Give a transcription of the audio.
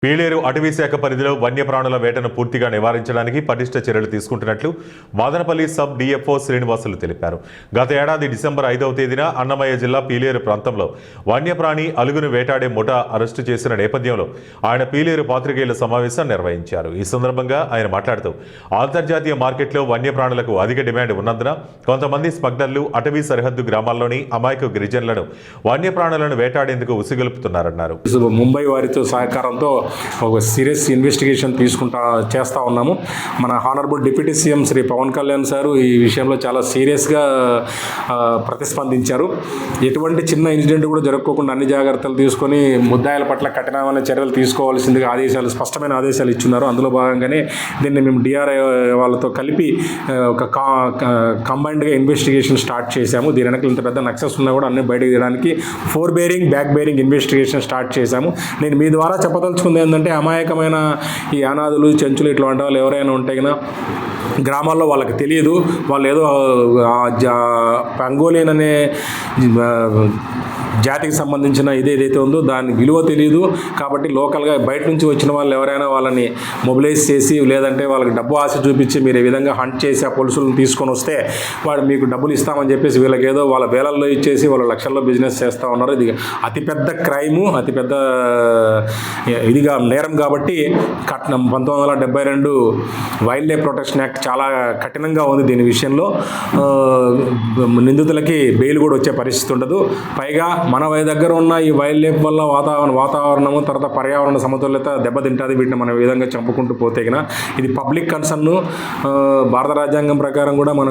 పీలేరు అటవీ శాఖ పరిధిలో వన్యప్రాణుల వేటను పూర్తిగా నివారించడానికి పటిష్ట చర్యలు తీసుకుంటున్నట్లు మదనపల్లి సబ్ డిఎఫ్ఓ శ్రీనివాసులు తెలిపారు. గత ఏడాది డిసెంబర్ 5వ తేదీన అన్నమయ్య జిల్లా పీలేరు ప్రాంతంలో వన్యప్రాణి అలుగును వేటాడే ముఠా అరెస్టు చేసిన నేపథ్యంలో ఆయన పీలేరు పాత్రికేయుల సమావేశం నిర్వహించారు. ఈ సందర్భంగా ఆయన మాట్లాడుతూ అంతర్జాతీయ మార్కెట్లో వన్యప్రాణులకు అధిక డిమాండ్ ఉన్నందున కొంతమంది స్మగ్లర్లు అటవీ సరిహద్దు గ్రామాల్లోని అమాయక గిరిజనులను వన్యప్రాణులను వేటాడేందుకు ఉసిగొలుపుతున్నారన్నారు. ముంబై వారితో సహకారంతో ఒక సీరియస్ ఇన్వెస్టిగేషన్ చేస్తూ ఉన్నాము. మన honourable deputy CM Shri Pawan Kalyan sir ఈ విషయంలో చాలా సీరియస్గా ప్రతిస్పందించారు. ఎటువంటి చిన్న ఇన్సిడెంట్ కూడా జరగకోకుండా అన్ని జాగ్రత్తలు తీసుకొని ముద్దాయిల పట్ల కఠినమైన చర్యలు తీసుకోవాల్సిందిగా స్పష్టమైన ఆదేశాలు ఇచ్చున్నారు. అందులో భాగంగానే దీన్ని మేము డిఆర్ఐ వాళ్ళతో కలిపి ఒక కంబైన్డ్గా ఇన్వెస్టిగేషన్ స్టార్ట్ చేశాము. దీని వెనక ఇంత పెద్ద నక్సెస్ ఉన్నా కూడా అన్ని బయటకు తీయడానికి four bearing back bearing investigation start చేశాము. నేను మీ ద్వారా చెప్పదలుచుకుంది ఏంటంటే అమాయకమైన ఈ అనాథులు చెంచులు ఇట్లాంటి వాళ్ళు ఎవరైనా ఉంటే కన్నా గ్రామాల్లో వాళ్ళకి తెలియదు, వాళ్ళు ఏదో పంగోలియన్ అనే జాతికి సంబంధించిన ఏదైతే ఉందో దాని విలువ తెలియదు. కాబట్టి లోకల్గా బయట నుంచి వచ్చిన వాళ్ళు ఎవరైనా వాళ్ళని మొబిలైజ్ చేసి లేదంటే వాళ్ళకి డబ్బు ఆశ చూపించి మీరు ఈ విధంగా హంట్ చేసి ఆ పొలుసులను తీసుకొని వస్తే వాడు మీకు డబ్బులు ఇస్తామని చెప్పేసి వీళ్ళకి ఏదో వాళ్ళ వేలల్లో ఇచ్చేసి వాళ్ళ లక్షల్లో బిజినెస్ చేస్తూ ఉన్నారు. ఇది అతిపెద్ద క్రైము, అతిపెద్ద ఇదిగా నేరం. కాబట్టి 1972 వైల్డ్ లైఫ్ ప్రొటెక్షన్ యాక్ట్ చాలా కఠినంగా ఉంది. దీని విషయంలో నిందితులకి బెయిల్ కూడా వచ్చే పరిస్థితి ఉండదు. పైగా మన దగ్గర ఉన్న ఈ వైల్డ్ లైఫ్ వల్ల వాతావరణము తర్వాత పర్యావరణ సమతుల్యత దెబ్బతింటుంది. వీటిని మనం ఈ విధంగా చంపుకుంటూ పోతే ఇది పబ్లిక్ కన్సర్న్. భారత రాజ్యాంగం ప్రకారం కూడా మనకు